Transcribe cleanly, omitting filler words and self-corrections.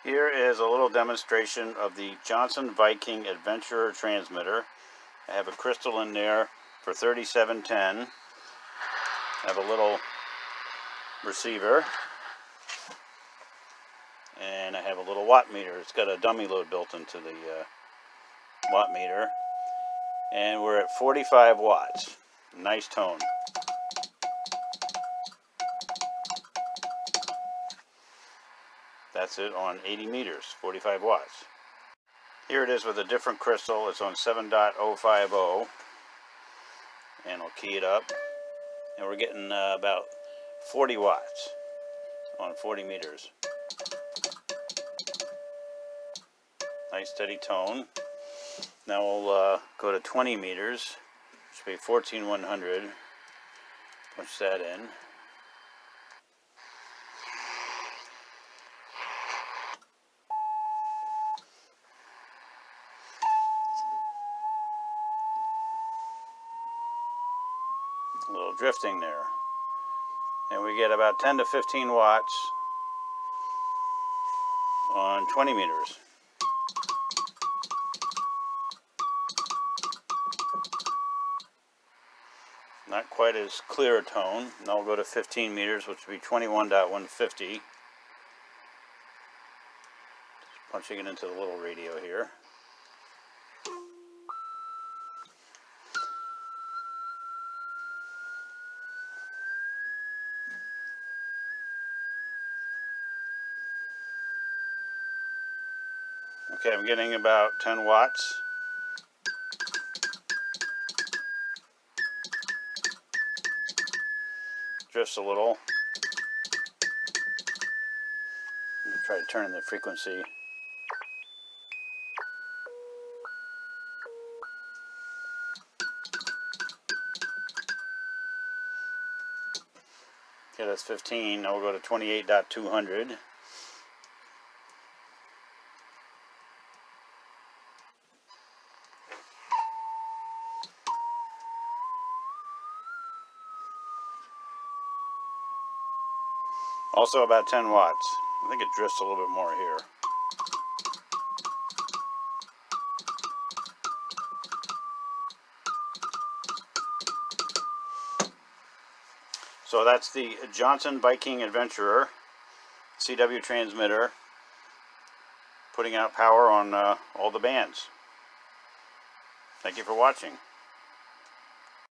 Here is a little demonstration of the Johnson Viking Adventurer transmitter. I have a crystal in there for 3710. I have a little receiver. And I have a little watt meter. It's got a dummy load built into the watt meter. And we're at 45 watts. Nice tone. That's it on 80 meters, 45 watts. Here it is with a different crystal. It's on 7.050. And I'll key it up. And we're getting about 40 watts on 40 meters. Nice steady tone. Now we'll go to 20 meters, which will be 14,100. Punch that in. A little drifting there. And we get about 10 to 15 watts on 20 meters. Not quite as clear a tone. Now we'll go to 15 meters, which would be 21.150. Just punching it into the little radio here. Okay, I'm getting about 10 watts. Drifts a little. I'm going to try to turn the frequency. Okay, that's 15. Now we'll go to 28.200. Also about 10 watts. I think it drifts a little bit more here. So that's the Johnson Viking Adventurer CW transmitter, putting out power on all the bands. Thank you for watching.